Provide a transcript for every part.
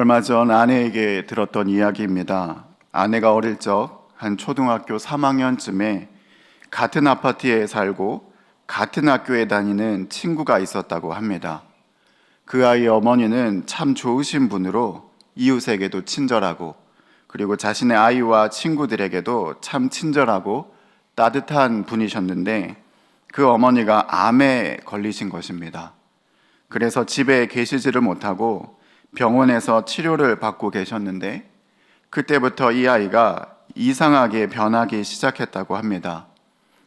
얼마 전 아내에게 들었던 이야기입니다. 아내가 어릴 적 한 초등학교 3학년쯤에 같은 아파트에 살고 같은 학교에 다니는 친구가 있었다고 합니다. 그 아이의 어머니는 참 좋으신 분으로 이웃에게도 친절하고 그리고 자신의 아이와 친구들에게도 참 친절하고 따뜻한 분이셨는데 그 어머니가 암에 걸리신 것입니다. 그래서 집에 계시지를 못하고 병원에서 치료를 받고 계셨는데 그때부터 이 아이가 이상하게 변하기 시작했다고 합니다.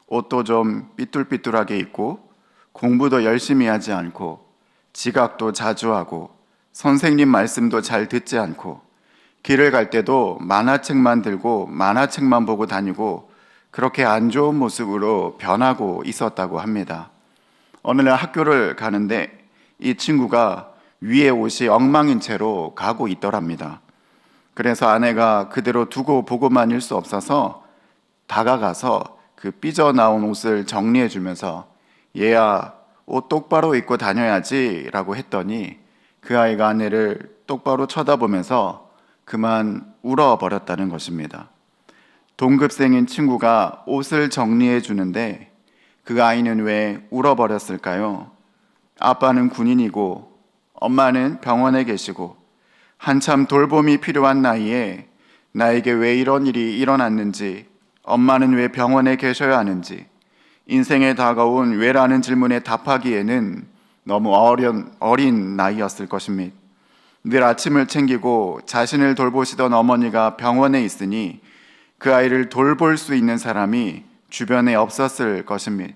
옷도 좀 삐뚤삐뚤하게 입고 공부도 열심히 하지 않고 지각도 자주 하고 선생님 말씀도 잘 듣지 않고 길을 갈 때도 만화책만 들고 만화책만 보고 다니고 그렇게 안 좋은 모습으로 변하고 있었다고 합니다. 어느 날 학교를 가는데 이 친구가 위에 옷이 엉망인 채로 가고 있더랍니다. 그래서 아내가 그대로 두고 보고만 일 수 없어서 다가가서 그 삐져나온 옷을 정리해 주면서 얘야, 옷 똑바로 입고 다녀야지 라고 했더니 그 아이가 아내를 똑바로 쳐다보면서 그만 울어버렸다는 것입니다. 동급생인 친구가 옷을 정리해 주는데 그 아이는 왜 울어버렸을까요? 아빠는 군인이고 엄마는 병원에 계시고 한참 돌봄이 필요한 나이에 나에게 왜 이런 일이 일어났는지, 엄마는 왜 병원에 계셔야 하는지, 인생에 다가온 왜라는 질문에 답하기에는 너무 어린 나이였을 것입니다. 늘 아침을 챙기고 자신을 돌보시던 어머니가 병원에 있으니 그 아이를 돌볼 수 있는 사람이 주변에 없었을 것입니다.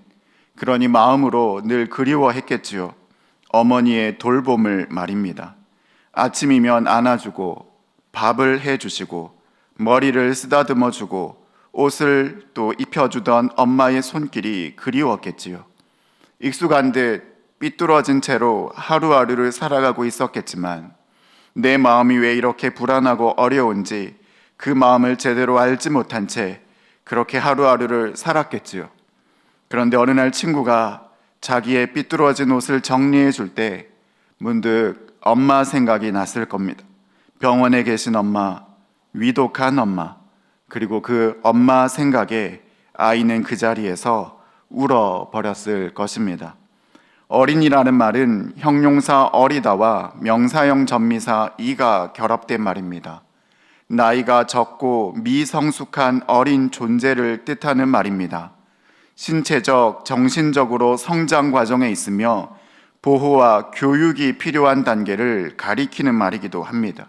그러니 마음으로 늘 그리워했겠지요. 어머니의 돌봄을 말입니다. 아침이면 안아주고 밥을 해주시고 머리를 쓰다듬어 주고 옷을 또 입혀주던 엄마의 손길이 그리웠겠지요. 익숙한 듯 삐뚤어진 채로 하루하루를 살아가고 있었겠지만 내 마음이 왜 이렇게 불안하고 어려운지 그 마음을 제대로 알지 못한 채 그렇게 하루하루를 살았겠지요. 그런데 어느 날 친구가 자기의 삐뚤어진 옷을 정리해 줄 때 문득 엄마 생각이 났을 겁니다. 병원에 계신 엄마, 위독한 엄마, 그리고 그 엄마 생각에 아이는 그 자리에서 울어버렸을 것입니다. 어린이라는 말은 형용사 어리다와 명사형 전미사 이가 결합된 말입니다. 나이가 적고 미성숙한 어린 존재를 뜻하는 말입니다. 신체적, 정신적으로 성장 과정에 있으며 보호와 교육이 필요한 단계를 가리키는 말이기도 합니다.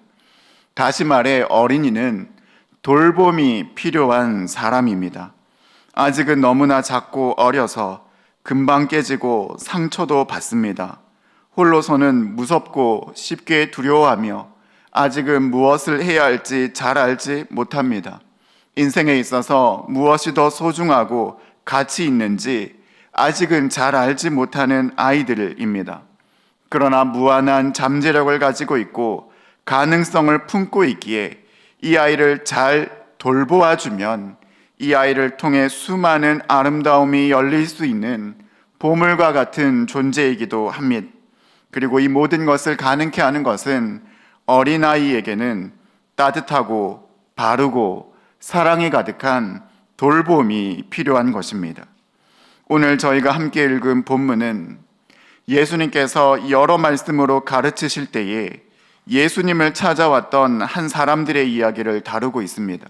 다시 말해 어린이는 돌봄이 필요한 사람입니다. 아직은 너무나 작고 어려서 금방 깨지고 상처도 받습니다. 홀로서는 무섭고 쉽게 두려워하며 아직은 무엇을 해야 할지 잘 알지 못합니다. 인생에 있어서 무엇이 더 소중하고 가치 있는지 아직은 잘 알지 못하는 아이들입니다. 그러나 무한한 잠재력을 가지고 있고 가능성을 품고 있기에 이 아이를 잘 돌보아주면 이 아이를 통해 수많은 아름다움이 열릴 수 있는 보물과 같은 존재이기도 합니다. 그리고 이 모든 것을 가능케 하는 것은 어린아이에게는 따뜻하고 바르고 사랑이 가득한 돌봄이 필요한 것입니다. 오늘 저희가 함께 읽은 본문은 예수님께서 여러 말씀으로 가르치실 때에 예수님을 찾아왔던 한 사람들의 이야기를 다루고 있습니다.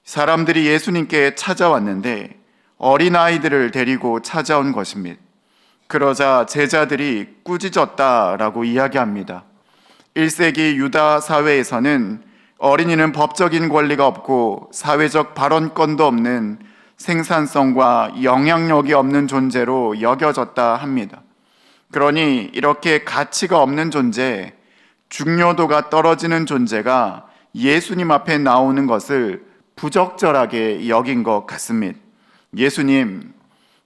사람들이 예수님께 찾아왔는데 어린아이들을 데리고 찾아온 것입니다. 그러자 제자들이 꾸짖었다라고 이야기합니다. 1세기 유다 사회에서는 어린이는 법적인 권리가 없고 사회적 발언권도 없는 생산성과 영향력이 없는 존재로 여겨졌다 합니다. 그러니 이렇게 가치가 없는 존재, 중요도가 떨어지는 존재가 예수님 앞에 나오는 것을 부적절하게 여긴 것 같습니다. 예수님,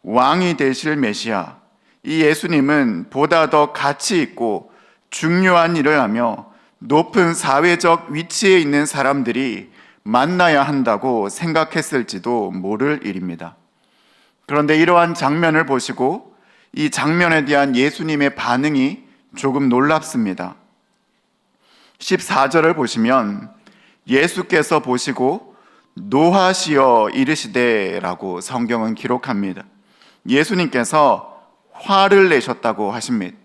왕이 되실 메시아, 이 예수님은 보다 더 가치 있고 중요한 일을 하며 높은 사회적 위치에 있는 사람들이 만나야 한다고 생각했을지도 모를 일입니다. 그런데 이러한 장면을 보시고 이 장면에 대한 예수님의 반응이 조금 놀랍습니다. 14절을 보시면 예수께서 보시고 노하시어 이르시되라고 성경은 기록합니다. 예수님께서 화를 내셨다고 하십니다.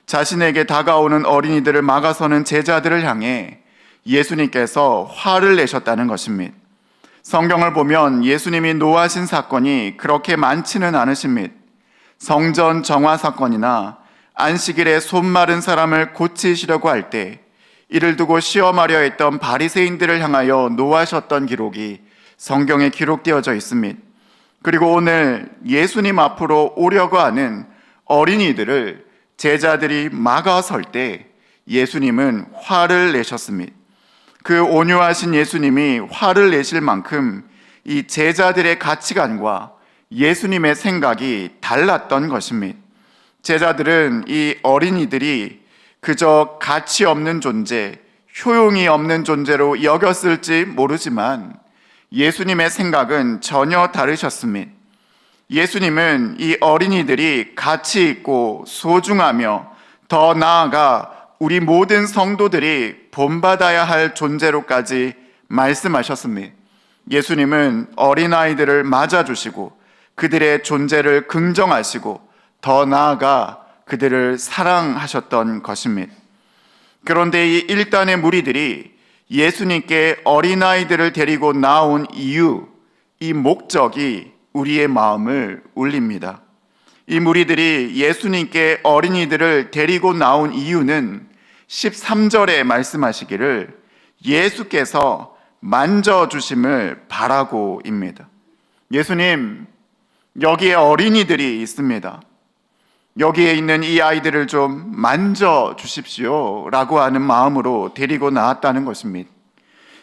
자신에게 다가오는 어린이들을 막아서는 제자들을 향해 예수님께서 화를 내셨다는 것입니다. 성경을 보면 예수님이 노하신 사건이 그렇게 많지는 않으십니다. 성전 정화 사건이나 안식일에 손 마른 사람을 고치시려고 할 때 이를 두고 시험하려 했던 바리새인들을 향하여 노하셨던 기록이 성경에 기록되어져 있습니다. 그리고 오늘 예수님 앞으로 오려고 하는 어린이들을 제자들이 막아설 때 예수님은 화를 내셨습니다. 그 온유하신 예수님이 화를 내실 만큼 이 제자들의 가치관과 예수님의 생각이 달랐던 것입니다. 제자들은 이 어린이들이 그저 가치 없는 존재, 효용이 없는 존재로 여겼을지 모르지만 예수님의 생각은 전혀 다르셨습니다. 예수님은 이 어린이들이 가치 있고 소중하며 더 나아가 우리 모든 성도들이 본받아야 할 존재로까지 말씀하셨습니다. 예수님은 어린아이들을 맞아주시고 그들의 존재를 긍정하시고 더 나아가 그들을 사랑하셨던 것입니다. 그런데 이 일단의 무리들이 예수님께 어린아이들을 데리고 나온 이유, 이 목적이 우리의 마음을 울립니다. 이 무리들이 예수님께 어린이들을 데리고 나온 이유는 13절에 말씀하시기를 예수께서 만져주심을 바라고입니다. 예수님, 여기에 어린이들이 있습니다. 여기에 있는 이 아이들을 좀 만져주십시오 라고 하는 마음으로 데리고 나왔다는 것입니다.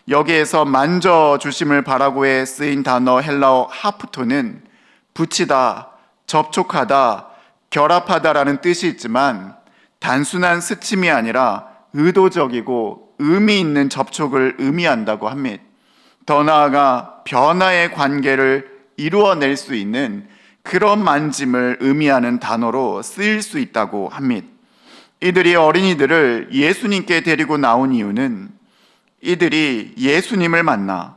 여기에서 만져주심을 바라고에 쓰인 단어 헬라어 하프토는 붙이다, 접촉하다, 결합하다라는 뜻이 있지만 단순한 스침이 아니라 의도적이고 의미 있는 접촉을 의미한다고 합니다. 더 나아가 변화의 관계를 이루어낼 수 있는 그런 만짐을 의미하는 단어로 쓰일 수 있다고 합니다. 이들이 어린이들을 예수님께 데리고 나온 이유는 이들이 예수님을 만나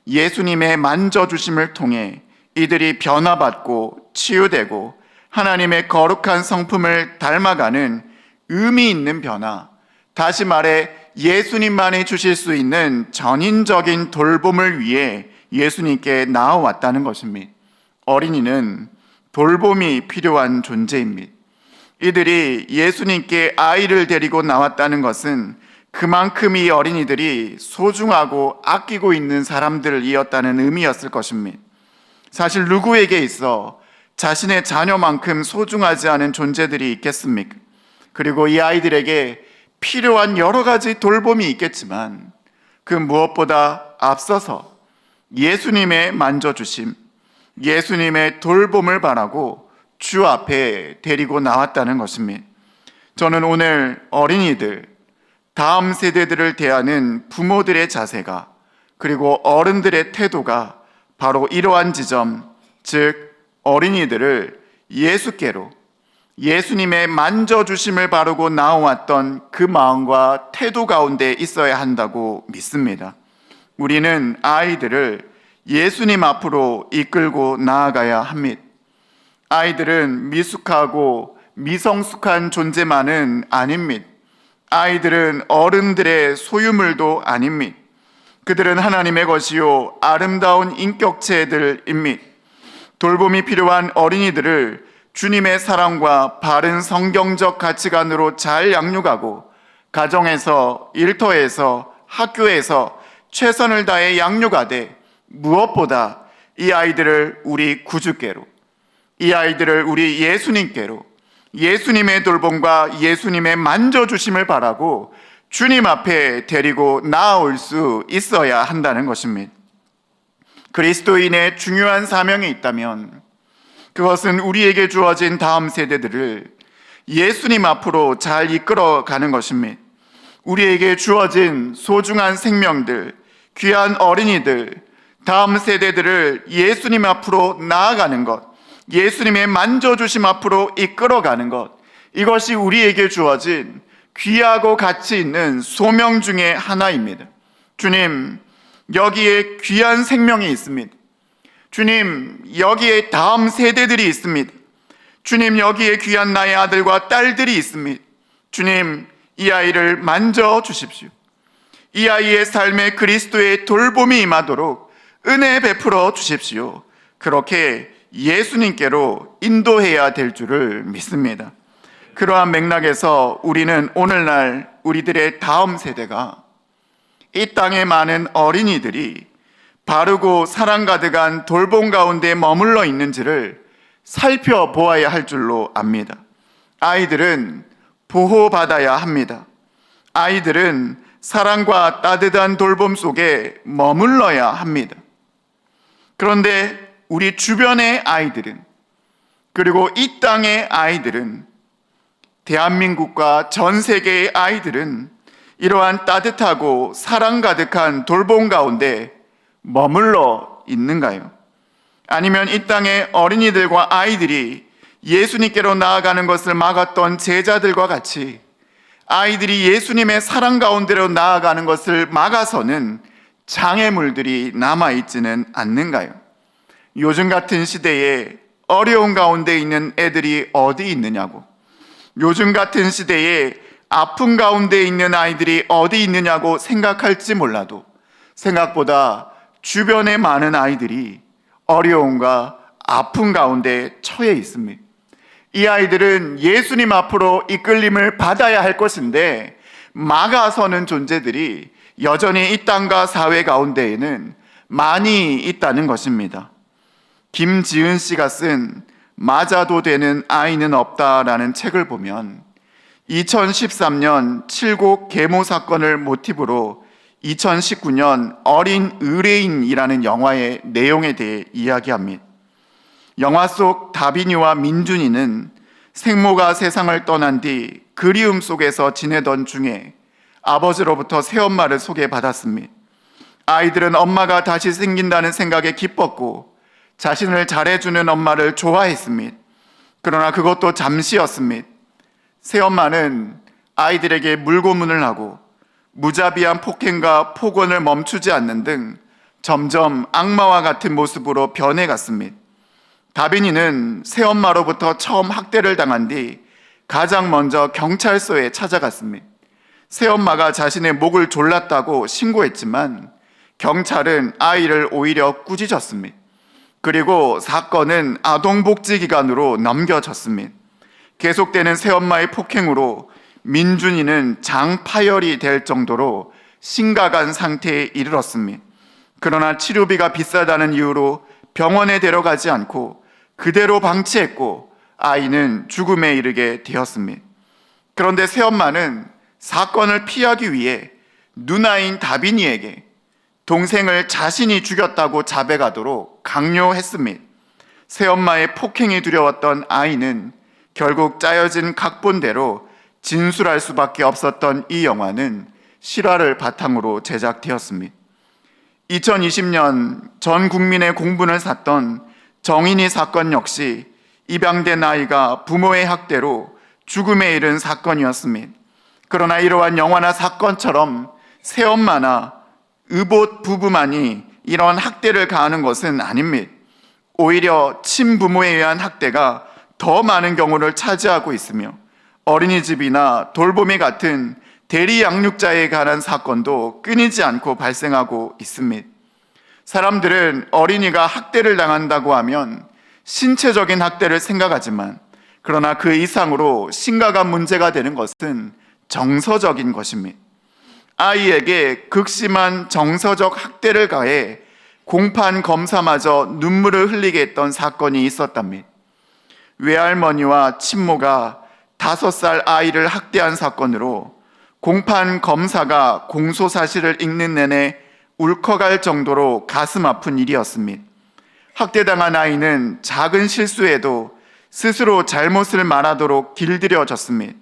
예수님의 만져주심을 통해 이들이 변화받고 치유되고 하나님의 거룩한 성품을 닮아가는 의미 있는 변화, 다시 말해 예수님만이 주실 수 있는 전인적인 돌봄을 위해 예수님께 나아왔다는 것입니다. 어린이는 돌봄이 필요한 존재입니다. 이들이 예수님께 아이를 데리고 나왔다는 것은 그만큼 이 어린이들이 소중하고 아끼고 있는 사람들이었다는 의미였을 것입니다. 사실 누구에게 있어 자신의 자녀만큼 소중하지 않은 존재들이 있겠습니까? 그리고 이 아이들에게 필요한 여러 가지 돌봄이 있겠지만 그 무엇보다 앞서서 예수님의 만져주심, 예수님의 돌봄을 바라고 주 앞에 데리고 나왔다는 것입니다. 저는 오늘 어린이들, 다음 세대들을 대하는 부모들의 자세가 그리고 어른들의 태도가 바로 이러한 지점, 즉 어린이들을 예수께로 예수님의 만져주심을 바르고 나아왔던 그 마음과 태도 가운데 있어야 한다고 믿습니다. 우리는 아이들을 예수님 앞으로 이끌고 나아가야 합니다. 아이들은 미숙하고 미성숙한 존재만은 아닙니다. 아이들은 어른들의 소유물도 아닙니다. 그들은 하나님의 것이요 아름다운 인격체들입니다. 돌봄이 필요한 어린이들을 주님의 사랑과 바른 성경적 가치관으로 잘 양육하고 가정에서, 일터에서, 학교에서 최선을 다해 양육하되 무엇보다 이 아이들을 우리 구주께로, 이 아이들을 우리 예수님께로 예수님의 돌봄과 예수님의 만져주심을 바라고 주님 앞에 데리고 나아올 수 있어야 한다는 것입니다. 그리스도인의 중요한 사명이 있다면 그것은 우리에게 주어진 다음 세대들을 예수님 앞으로 잘 이끌어가는 것입니다. 우리에게 주어진 소중한 생명들, 귀한 어린이들, 다음 세대들을 예수님 앞으로 나아가는 것, 예수님의 만져주심 앞으로 이끌어가는 것, 이것이 우리에게 주어진 귀하고 가치 있는 소명 중에 하나입니다. 주님, 여기에 귀한 생명이 있습니다. 주님, 여기에 다음 세대들이 있습니다. 주님, 여기에 귀한 나의 아들과 딸들이 있습니다. 주님, 이 아이를 만져 주십시오. 이 아이의 삶에 그리스도의 돌봄이 임하도록 은혜 베풀어 주십시오. 그렇게 예수님께로 인도해야 될 줄을 믿습니다. 그러한 맥락에서 우리는 오늘날 우리들의 다음 세대가 이 땅에 많은 어린이들이 바르고 사랑 가득한 돌봄 가운데 머물러 있는지를 살펴보아야 할 줄로 압니다. 아이들은 보호받아야 합니다. 아이들은 사랑과 따뜻한 돌봄 속에 머물러야 합니다. 그런데 우리 주변의 아이들은, 그리고 이 땅의 아이들은, 대한민국과 전 세계의 아이들은 이러한 따뜻하고 사랑 가득한 돌봄 가운데 머물러 있는가요? 아니면 이 땅의 어린이들과 아이들이 예수님께로 나아가는 것을 막았던 제자들과 같이 아이들이 예수님의 사랑 가운데로 나아가는 것을 막아서는 장애물들이 남아있지는 않는가요? 요즘 같은 시대에 어려운 가운데 있는 애들이 어디 있느냐고, 요즘 같은 시대에 아픔 가운데 있는 아이들이 어디 있느냐고 생각할지 몰라도 생각보다 주변에 많은 아이들이 어려움과 아픔 가운데 처해 있습니다. 이 아이들은 예수님 앞으로 이끌림을 받아야 할 것인데 막아서는 존재들이 여전히 이 땅과 사회 가운데에는 많이 있다는 것입니다. 김지은 씨가 쓴 맞아도 되는 아이는 없다라는 책을 보면 2013년 칠곡 계모 사건을 모티브로 2019년 어린 의뢰인이라는 영화의 내용에 대해 이야기합니다. 영화 속 다빈이와 민준이는 생모가 세상을 떠난 뒤 그리움 속에서 지내던 중에 아버지로부터 새엄마를 소개받았습니다. 아이들은 엄마가 다시 생긴다는 생각에 기뻤고 자신을 잘해주는 엄마를 좋아했습니다. 그러나 그것도 잠시였습니다. 새엄마는 아이들에게 물고문을 하고 무자비한 폭행과 폭언을 멈추지 않는 등 점점 악마와 같은 모습으로 변해갔습니다. 다빈이는 새엄마로부터 처음 학대를 당한 뒤 가장 먼저 경찰서에 찾아갔습니다. 새엄마가 자신의 목을 졸랐다고 신고했지만 경찰은 아이를 오히려 꾸짖었습니다. 그리고 사건은 아동복지기관으로 넘겨졌습니다. 계속되는 새엄마의 폭행으로 민준이는 장파열이 될 정도로 심각한 상태에 이르렀습니다. 그러나 치료비가 비싸다는 이유로 병원에 데려가지 않고 그대로 방치했고 아이는 죽음에 이르게 되었습니다. 그런데 새엄마는 사건을 피하기 위해 누나인 다빈이에게 동생을 자신이 죽였다고 자백하도록 강요했습니다. 새엄마의 폭행이 두려웠던 아이는 결국 짜여진 각본대로 진술할 수밖에 없었던 이 영화는 실화를 바탕으로 제작되었습니다. 2020년 전 국민의 공분을 샀던 정인이 사건 역시 입양된 아이가 부모의 학대로 죽음에 이른 사건이었습니다. 그러나 이러한 영화나 사건처럼 새엄마나 의붓 부부만이 이런 학대를 가하는 것은 아닙니다. 오히려 친부모에 의한 학대가 더 많은 경우를 차지하고 있으며 어린이집이나 돌보미 같은 대리 양육자에 관한 사건도 끊이지 않고 발생하고 있습니다. 사람들은 어린이가 학대를 당한다고 하면 신체적인 학대를 생각하지만 그러나 그 이상으로 심각한 문제가 되는 것은 정서적인 것입니다. 아이에게 극심한 정서적 학대를 가해 공판 검사마저 눈물을 흘리게 했던 사건이 있었답니다. 외할머니와 친모가 5살 아이를 학대한 사건으로 공판 검사가 공소 사실을 읽는 내내 울컥할 정도로 가슴 아픈 일이었습니다. 학대당한 아이는 작은 실수에도 스스로 잘못을 말하도록 길들여졌습니다.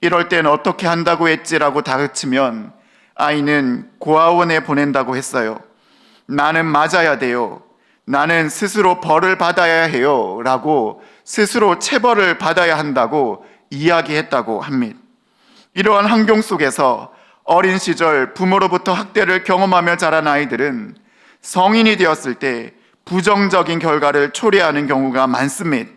이럴 땐 어떻게 한다고 했지라고 다그치면 아이는 고아원에 보낸다고 했어요. 나는 맞아야 돼요. 나는 스스로 벌을 받아야 해요. 라고 스스로 체벌을 받아야 한다고 이야기했다고 합니다. 이러한 환경 속에서 어린 시절 부모로부터 학대를 경험하며 자란 아이들은 성인이 되었을 때 부정적인 결과를 초래하는 경우가 많습니다.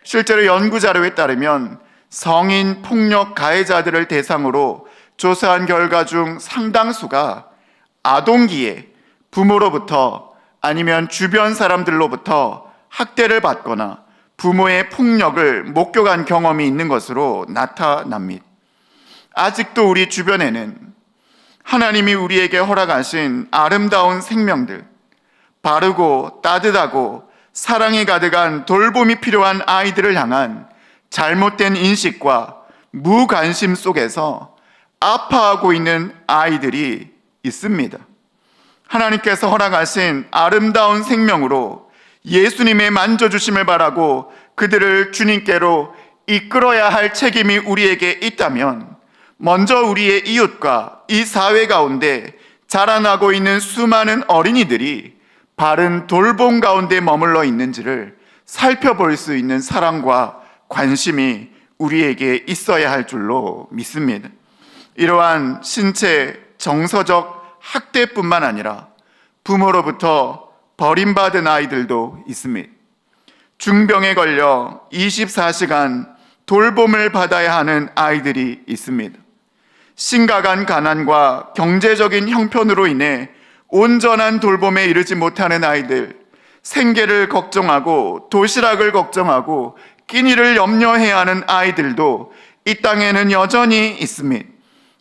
실제로 연구 자료에 따르면 성인 폭력 가해자들을 대상으로 조사한 결과 중 상당수가 아동기에 부모로부터 아니면 주변 사람들로부터 학대를 받거나 부모의 폭력을 목격한 경험이 있는 것으로 나타납니다. 아직도 우리 주변에는 하나님이 우리에게 허락하신 아름다운 생명들, 바르고 따뜻하고 사랑이 가득한 돌봄이 필요한 아이들을 향한 잘못된 인식과 무관심 속에서 아파하고 있는 아이들이 있습니다. 하나님께서 허락하신 아름다운 생명으로 예수님의 만져주심을 바라고 그들을 주님께로 이끌어야 할 책임이 우리에게 있다면 먼저 우리의 이웃과 이 사회 가운데 자라나고 있는 수많은 어린이들이 바른 돌봄 가운데 머물러 있는지를 살펴볼 수 있는 사랑과 관심이 우리에게 있어야 할 줄로 믿습니다. 이러한 신체 정서적 학대뿐만 아니라 부모로부터 버림받은 아이들도 있습니다. 중병에 걸려 24시간 돌봄을 받아야 하는 아이들이 있습니다. 심각한 가난과 경제적인 형편으로 인해 온전한 돌봄에 이르지 못하는 아이들, 생계를 걱정하고 도시락을 걱정하고 끼니를 염려해야 하는 아이들도 이 땅에는 여전히 있습니다.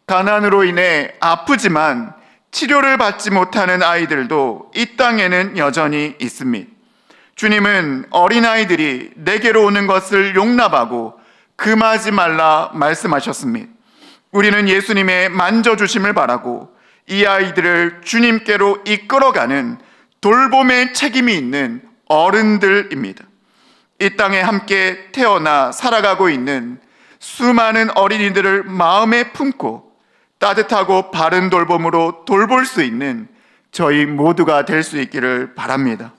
가난으로 인해 아프지만 치료를 받지 못하는 아이들도 이 땅에는 여전히 있습니다. 주님은 어린아이들이 내게로 오는 것을 용납하고 금하지 말라 말씀하셨습니다. 우리는 예수님의 만져주심을 바라고 이 아이들을 주님께로 이끌어가는 돌봄의 책임이 있는 어른들입니다. 이 땅에 함께 태어나 살아가고 있는 수많은 어린이들을 마음에 품고 따뜻하고 바른 돌봄으로 돌볼 수 있는 저희 모두가 될 수 있기를 바랍니다.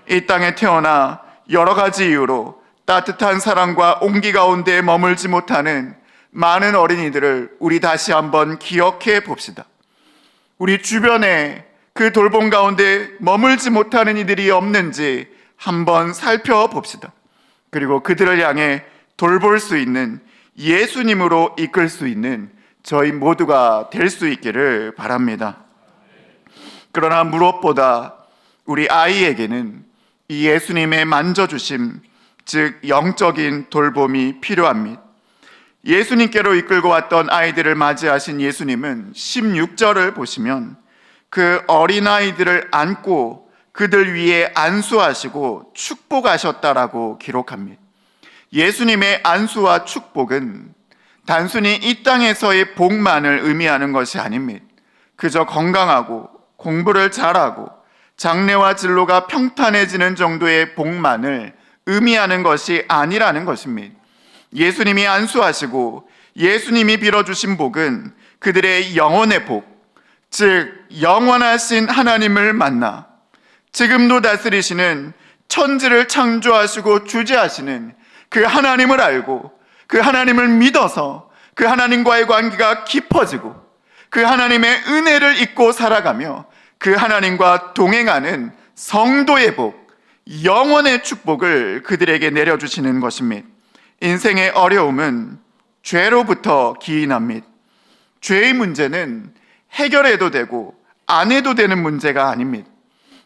이 땅에 태어나 여러 가지 이유로 따뜻한 사랑과 온기 가운데 머물지 못하는 많은 어린이들을 우리 다시 한번 기억해 봅시다. 우리 주변에 그 돌봄 가운데 머물지 못하는 이들이 없는지 한번 살펴봅시다. 그리고 그들을 향해 돌볼 수 있는 예수님으로 이끌 수 있는 저희 모두가 될 수 있기를 바랍니다. 그러나 무엇보다 우리 아이에게는 이 예수님의 만져주심, 즉 영적인 돌봄이 필요합니다. 예수님께로 이끌고 왔던 아이들을 맞이하신 예수님은 16절을 보시면 그 어린아이들을 안고 그들 위에 안수하시고 축복하셨다라고 기록합니다. 예수님의 안수와 축복은 단순히 이 땅에서의 복만을 의미하는 것이 아닙니다. 그저 건강하고 공부를 잘하고 장래와 진로가 평탄해지는 정도의 복만을 의미하는 것이 아니라는 것입니다. 예수님이 안수하시고 예수님이 빌어주신 복은 그들의 영혼의 복, 즉 영원하신 하나님을 만나 지금도 다스리시는 천지를 창조하시고 주재하시는 그 하나님을 알고 그 하나님을 믿어서 그 하나님과의 관계가 깊어지고 그 하나님의 은혜를 잊고 살아가며 그 하나님과 동행하는 성도의 복, 영원의 축복을 그들에게 내려주시는 것입니다. 인생의 어려움은 죄로부터 기인합니다. 죄의 문제는 해결해도 되고 안 해도 되는 문제가 아닙니다.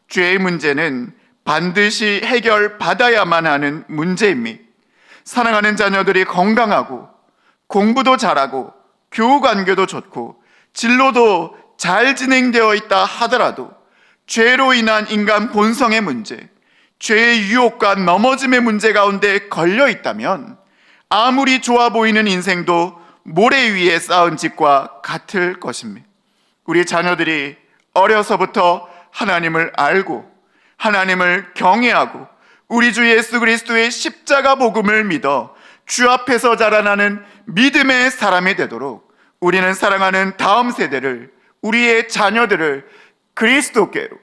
죄의 문제는 반드시 해결받아야만 하는 문제입니다. 사랑하는 자녀들이 건강하고 공부도 잘하고 교우 관계도 좋고 진로도 잘 진행되어 있다 하더라도 죄로 인한 인간 본성의 문제, 죄의 유혹과 넘어짐의 문제 가운데 걸려 있다면 아무리 좋아 보이는 인생도 모래 위에 쌓은 집과 같을 것입니다. 우리 자녀들이 어려서부터 하나님을 알고 하나님을 경외하고 우리 주 예수 그리스도의 십자가 복음을 믿어 주 앞에서 자라나는 믿음의 사람이 되도록 우리는 사랑하는 다음 세대를, 우리의 자녀들을 그리스도께로,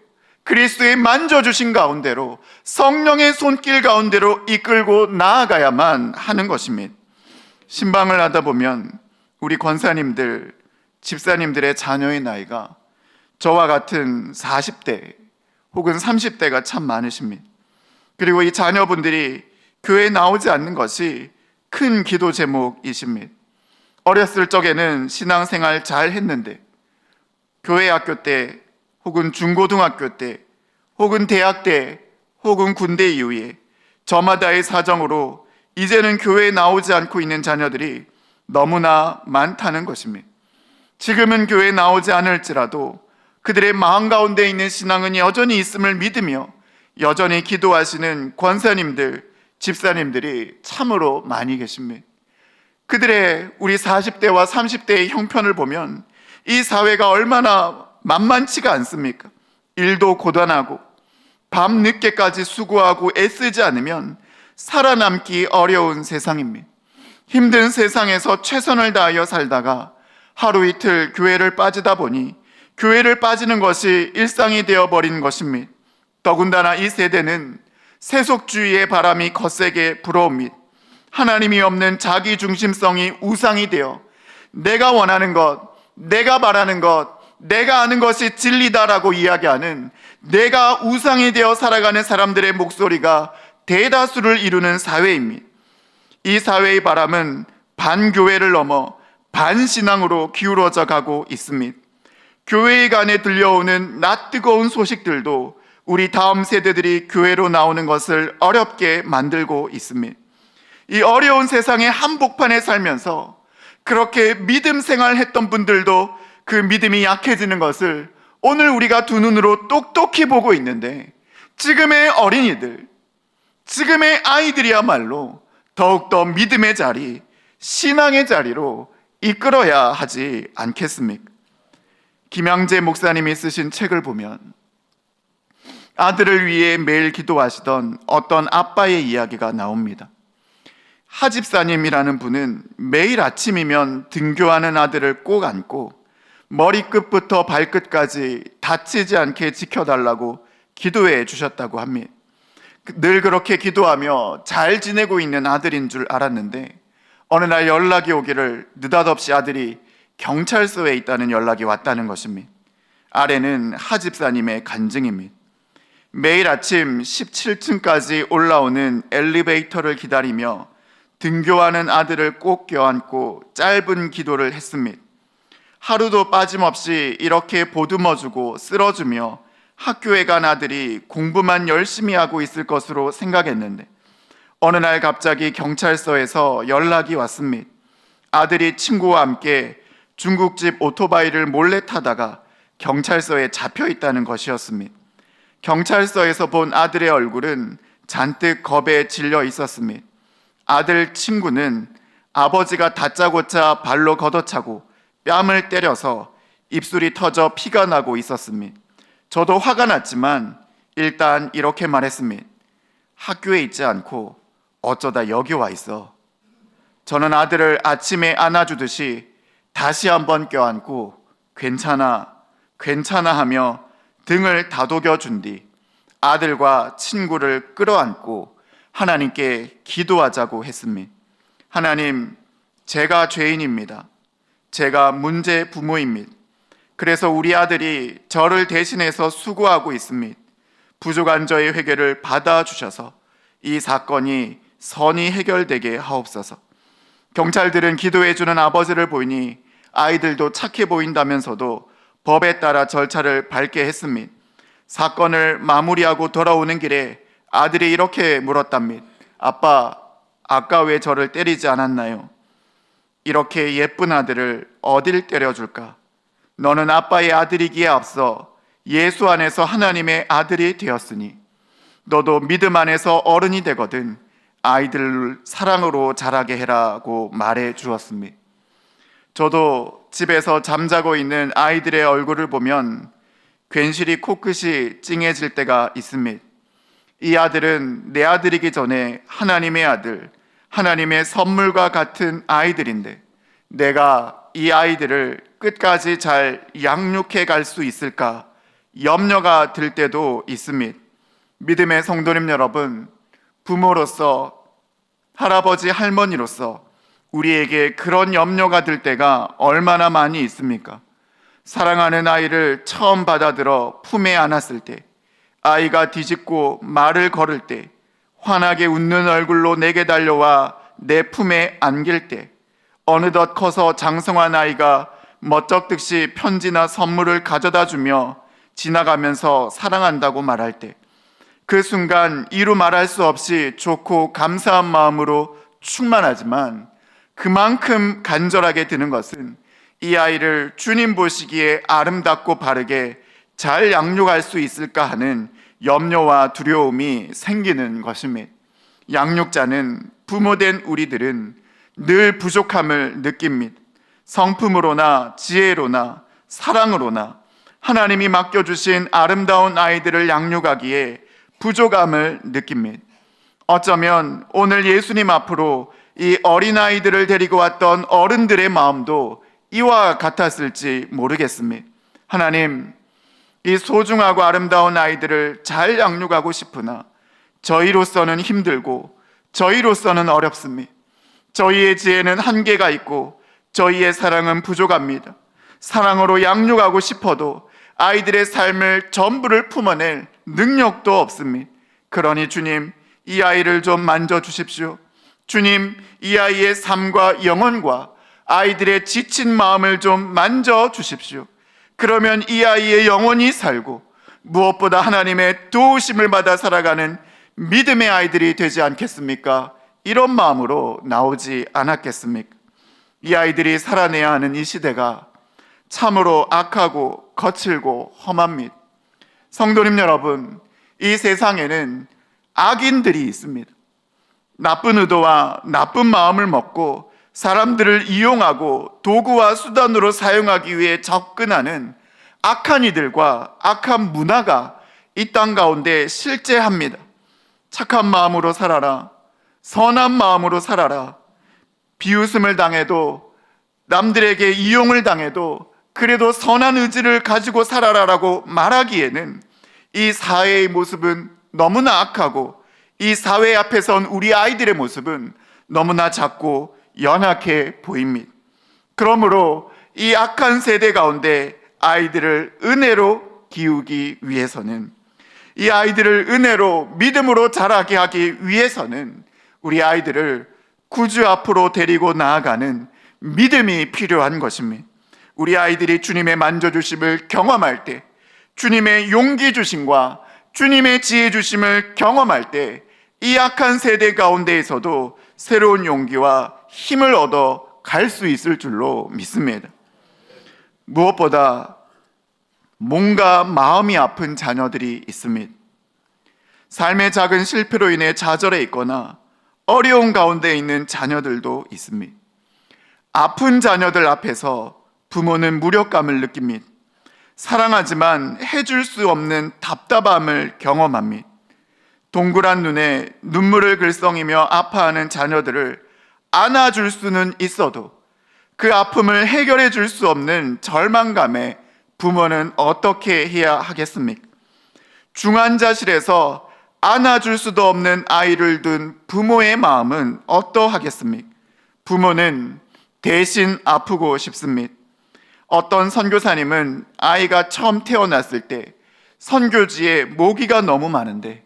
그리스도의 만져주신 가운데로, 성령의 손길 가운데로 이끌고 나아가야만 하는 것입니다. 신방을 하다 보면 우리 권사님들, 집사님들의 자녀의 나이가 저와 같은 40대 혹은 30대가 참 많으십니다. 그리고 이 자녀분들이 교회에 나오지 않는 것이 큰 기도 제목이십니다. 어렸을 적에는 신앙생활 잘 했는데 교회 학교 때 혹은 중고등학교 때 혹은 대학 때 혹은 군대 이후에 저마다의 사정으로 이제는 교회에 나오지 않고 있는 자녀들이 너무나 많다는 것입니다. 지금은 교회에 나오지 않을지라도 그들의 마음 가운데 있는 신앙은 여전히 있음을 믿으며 여전히 기도하시는 권사님들, 집사님들이 참으로 많이 계십니다. 그들의 우리 40대와 30대의 형편을 보면 이 사회가 얼마나 만만치가 않습니까? 일도 고단하고 밤 늦게까지 수고하고 애쓰지 않으면 살아남기 어려운 세상입니다. 힘든 세상에서 최선을 다하여 살다가 하루 이틀 교회를 빠지다 보니 교회를 빠지는 것이 일상이 되어버린 것입니다. 더군다나 이 세대는 세속주의의 바람이 거세게 불어옵니다. 하나님이 없는 자기 중심성이 우상이 되어 내가 원하는 것, 내가 바라는 것, 내가 아는 것이 진리다라고 이야기하는 내가 우상이 되어 살아가는 사람들의 목소리가 대다수를 이루는 사회입니다. 이 사회의 바람은 반교회를 넘어 반신앙으로 기울어져 가고 있습니다. 교회 간에 들려오는 낯뜨거운 소식들도 우리 다음 세대들이 교회로 나오는 것을 어렵게 만들고 있습니다. 이 어려운 세상의 한복판에 살면서 그렇게 믿음 생활했던 분들도 그 믿음이 약해지는 것을 오늘 우리가 두 눈으로 똑똑히 보고 있는데, 지금의 어린이들, 지금의 아이들이야말로 더욱더 믿음의 자리, 신앙의 자리로 이끌어야 하지 않겠습니까? 김양재 목사님이 쓰신 책을 보면 아들을 위해 매일 기도하시던 어떤 아빠의 이야기가 나옵니다. 하집사님이라는 분은 매일 아침이면 등교하는 아들을 꼭 안고 머리끝부터 발끝까지 다치지 않게 지켜달라고 기도해 주셨다고 합니다. 늘 그렇게 기도하며 잘 지내고 있는 아들인 줄 알았는데 어느 날 연락이 오기를 느닷없이 아들이 경찰서에 있다는 연락이 왔다는 것입니다. 아래는 하집사님의 간증입니다. 매일 아침 17층까지 올라오는 엘리베이터를 기다리며 등교하는 아들을 꼭 껴안고 짧은 기도를 했습니다. 하루도 빠짐없이 이렇게 보듬어주고 쓸어주며 학교에 간 아들이 공부만 열심히 하고 있을 것으로 생각했는데 어느 날 갑자기 경찰서에서 연락이 왔습니다. 아들이 친구와 함께 중국집 오토바이를 몰래 타다가 경찰서에 잡혀 있다는 것이었습니다. 경찰서에서 본 아들의 얼굴은 잔뜩 겁에 질려 있었습니다. 아들 친구는 아버지가 다짜고짜 발로 걷어차고 뺨을 때려서 입술이 터져 피가 나고 있었습니다. 저도 화가 났지만 일단 이렇게 말했습니다. 학교에 있지 않고 어쩌다 여기 와 있어. 저는 아들을 아침에 안아주듯이 다시 한번 껴안고 괜찮아, 괜찮아 하며 등을 다독여 준 뒤 아들과 친구를 끌어안고 하나님께 기도하자고 했습니다. 하나님, 제가 죄인입니다. 제가 문제 부모입니다. 그래서 우리 아들이 저를 대신해서 수고하고 있습니다. 부족한 저의 회개를 받아주셔서 이 사건이 선이 해결되게 하옵소서. 경찰들은 기도해주는 아버지를 보니 아이들도 착해 보인다면서도 법에 따라 절차를 밟게 했습니다. 사건을 마무리하고 돌아오는 길에 아들이 이렇게 물었답니다. 아빠, 아까 왜 저를 때리지 않았나요? 이렇게 예쁜 아들을 어딜 때려줄까? 너는 아빠의 아들이기에 앞서 예수 안에서 하나님의 아들이 되었으니 너도 믿음 안에서 어른이 되거든 아이들을 사랑으로 자라게 해라고 말해 주었습니다. 저도 집에서 잠자고 있는 아이들의 얼굴을 보면 괜시리 코끝이 찡해질 때가 있습니다. 이 아들은 내 아들이기 전에 하나님의 아들, 하나님의 선물과 같은 아이들인데 내가 이 아이들을 끝까지 잘 양육해 갈 수 있을까 염려가 들 때도 있습니다. 믿음의 성도님 여러분, 부모로서, 할아버지 할머니로서 우리에게 그런 염려가 들 때가 얼마나 많이 있습니까? 사랑하는 아이를 처음 받아들어 품에 안았을 때, 아이가 뒤집고 말을 걸을 때, 환하게 웃는 얼굴로 내게 달려와 내 품에 안길 때, 어느덧 커서 장성한 아이가 멋쩍듯이 편지나 선물을 가져다 주며 지나가면서 사랑한다고 말할 때, 그 순간 이루 말할 수 없이 좋고 감사한 마음으로 충만하지만 그만큼 간절하게 드는 것은 이 아이를 주님 보시기에 아름답고 바르게 잘 양육할 수 있을까 하는 염려와 두려움이 생기는 것입니다. 양육자는 부모된 우리들은 늘 부족함을 느낍니다. 성품으로나 지혜로나 사랑으로나 하나님이 맡겨주신 아름다운 아이들을 양육하기에 부족함을 느낍니다. 어쩌면 오늘 예수님 앞으로 이 어린아이들을 데리고 왔던 어른들의 마음도 이와 같았을지 모르겠습니다. 하나님, 이 소중하고 아름다운 아이들을 잘 양육하고 싶으나 저희로서는 힘들고 저희로서는 어렵습니다. 저희의 지혜는 한계가 있고 저희의 사랑은 부족합니다. 사랑으로 양육하고 싶어도 아이들의 삶을 전부를 품어낼 능력도 없습니다. 그러니 주님, 이 아이를 좀 만져주십시오. 주님, 이 아이의 삶과 영혼과 아이들의 지친 마음을 좀 만져주십시오. 그러면 이 아이의 영혼이 살고 무엇보다 하나님의 도우심을 받아 살아가는 믿음의 아이들이 되지 않겠습니까? 이런 마음으로 나오지 않았겠습니까? 이 아이들이 살아내야 하는 이 시대가 참으로 악하고 거칠고 험합니다. 성도님 여러분, 이 세상에는 악인들이 있습니다. 나쁜 의도와 나쁜 마음을 먹고 사람들을 이용하고 도구와 수단으로 사용하기 위해 접근하는 악한 이들과 악한 문화가 이 땅 가운데 실제합니다. 착한 마음으로 살아라. 선한 마음으로 살아라. 비웃음을 당해도, 남들에게 이용을 당해도 그래도 선한 의지를 가지고 살아라라고 말하기에는 이 사회의 모습은 너무나 악하고 이 사회 앞에 선 우리 아이들의 모습은 너무나 작고 연약해 보입니다. 그러므로 이 악한 세대 가운데 아이들을 은혜로 기우기 위해서는, 이 아이들을 은혜로 믿음으로 자라게 하기 위해서는 우리 아이들을 구주 앞으로 데리고 나아가는 믿음이 필요한 것입니다. 우리 아이들이 주님의 만져주심을 경험할 때, 주님의 용기 주심과 주님의 지혜 주심을 경험할 때 이 악한 세대 가운데에서도 새로운 용기와 힘을 얻어 갈 수 있을 줄로 믿습니다. 무엇보다 몸과 마음이 아픈 자녀들이 있습니다. 삶의 작은 실패로 인해 좌절해 있거나 어려운 가운데 있는 자녀들도 있습니다. 아픈 자녀들 앞에서 부모는 무력감을 느낍니다. 사랑하지만 해줄 수 없는 답답함을 경험합니다. 동그란 눈에 눈물을 글썽이며 아파하는 자녀들을 안아줄 수는 있어도 그 아픔을 해결해 줄 수 없는 절망감에 부모는 어떻게 해야 하겠습니까? 중환자실에서 안아줄 수도 없는 아이를 둔 부모의 마음은 어떠하겠습니까? 부모는 대신 아프고 싶습니다. 어떤 선교사님은 아이가 처음 태어났을 때 선교지에 모기가 너무 많은데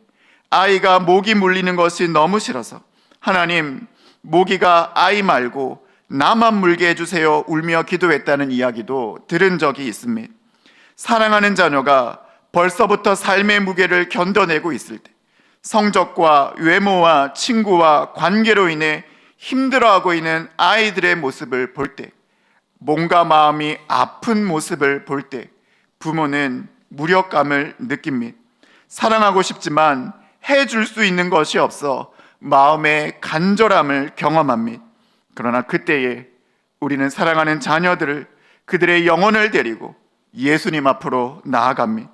아이가 모기 물리는 것이 너무 싫어서 하나님, 모기가 아이 말고 나만 물게 해주세요 울며 기도했다는 이야기도 들은 적이 있습니다. 사랑하는 자녀가 벌써부터 삶의 무게를 견뎌내고 있을 때, 성적과 외모와 친구와 관계로 인해 힘들어하고 있는 아이들의 모습을 볼 때, 몸과 마음이 아픈 모습을 볼 때 부모는 무력감을 느낍니다. 사랑하고 싶지만 해줄 수 있는 것이 없어 마음의 간절함을 경험합니다. 그러나 그때에 우리는 사랑하는 자녀들을, 그들의 영혼을 데리고 예수님 앞으로 나아갑니다.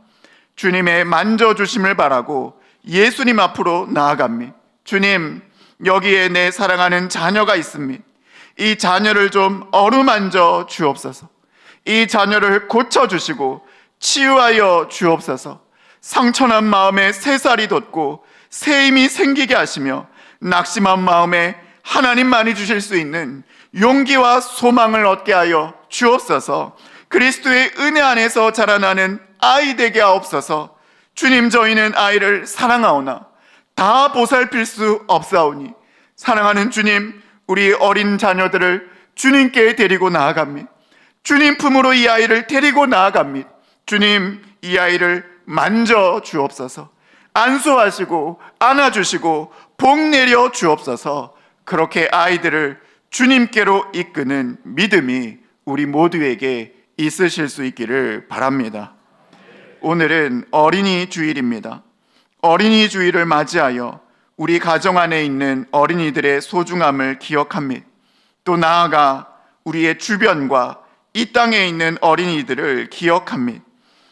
주님의 만져주심을 바라고 예수님 앞으로 나아갑니다. 주님, 여기에 내 사랑하는 자녀가 있습니다. 이 자녀를 좀 어루만져 주옵소서. 이 자녀를 고쳐주시고 치유하여 주옵소서. 상처난 마음에 새살이 돋고 새 힘이 생기게 하시며 낙심한 마음에 하나님만이 주실 수 있는 용기와 소망을 얻게 하여 주옵소서. 그리스도의 은혜 안에서 자라나는 아이 되게 하옵소서. 주님, 저희는 아이를 사랑하오나 다 보살필 수 없사오니 사랑하는 주님, 우리 어린 자녀들을 주님께 데리고 나아갑니다. 주님 품으로 이 아이를 데리고 나아갑니다. 주님, 이 아이를 만져 주옵소서. 안수하시고 안아주시고 복 내려 주옵소서. 그렇게 아이들을 주님께로 이끄는 믿음이 우리 모두에게 있으실 수 있기를 바랍니다. 오늘은 어린이 주일입니다. 어린이 주일을 맞이하여 우리 가정 안에 있는 어린이들의 소중함을 기억합니다. 또 나아가 우리의 주변과 이 땅에 있는 어린이들을 기억합니다.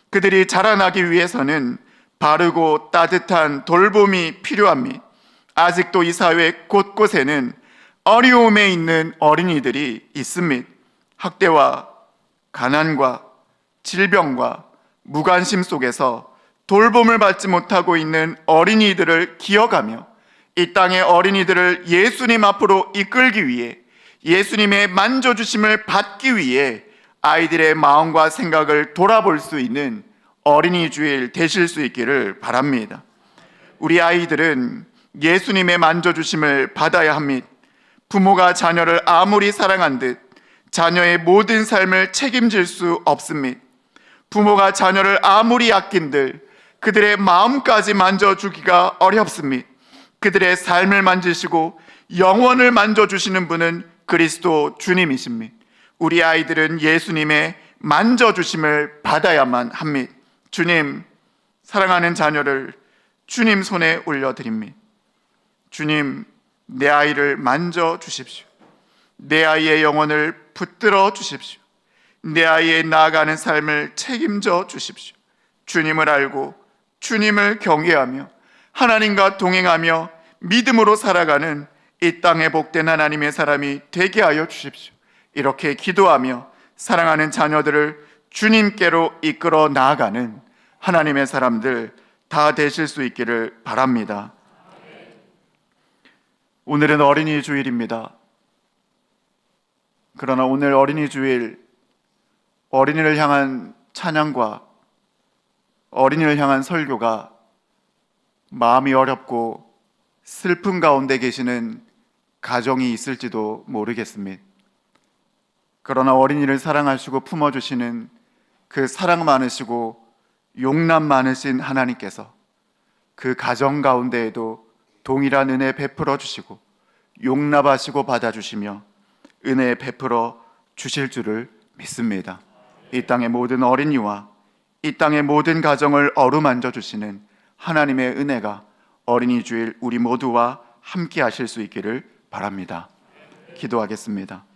그들이 자라나기 위해서는 바르고 따뜻한 돌봄이 필요합니다. 아직도 이 사회 곳곳에는 어려움에 있는 어린이들이 있습니다. 학대와 가난과 질병과 무관심 속에서 돌봄을 받지 못하고 있는 어린이들을 기억하며 이 땅의 어린이들을 예수님 앞으로 이끌기 위해, 예수님의 만져주심을 받기 위해 아이들의 마음과 생각을 돌아볼 수 있는 어린이 주일 되실 수 있기를 바랍니다. 우리 아이들은 예수님의 만져주심을 받아야 합니다. 부모가 자녀를 아무리 사랑한 듯 자녀의 모든 삶을 책임질 수 없습니다. 부모가 자녀를 아무리 아낀들 그들의 마음까지 만져주기가 어렵습니다. 그들의 삶을 만지시고 영혼을 만져주시는 분은 그리스도 주님이십니다. 우리 아이들은 예수님의 만져주심을 받아야만 합니다. 주님, 사랑하는 자녀를 주님 손에 올려드립니다. 주님, 내 아이를 만져주십시오. 내 아이의 영혼을 붙들어 주십시오. 내 아이의 나아가는 삶을 책임져 주십시오. 주님을 알고 주님을 경외하며 하나님과 동행하며 믿음으로 살아가는 이 땅의 복된 하나님의 사람이 되게 하여 주십시오. 이렇게 기도하며 사랑하는 자녀들을 주님께로 이끌어 나아가는 하나님의 사람들 다 되실 수 있기를 바랍니다. 오늘은 어린이 주일입니다. 그러나 오늘 어린이 주일, 어린이를 향한 찬양과 어린이를 향한 설교가 마음이 어렵고 슬픔 가운데 계시는 가정이 있을지도 모르겠습니다. 그러나 어린이를 사랑하시고 품어주시는 그 사랑 많으시고 용납 많으신 하나님께서 그 가정 가운데에도 동일한 은혜 베풀어 주시고 용납하시고 받아주시며 은혜 베풀어 주실 줄을 믿습니다. 이 땅의 모든 어린이와 이 땅의 모든 가정을 어루만져 주시는 하나님의 은혜가 어린이 주일 우리 모두와 함께 하실 수 있기를 바랍니다. 기도하겠습니다.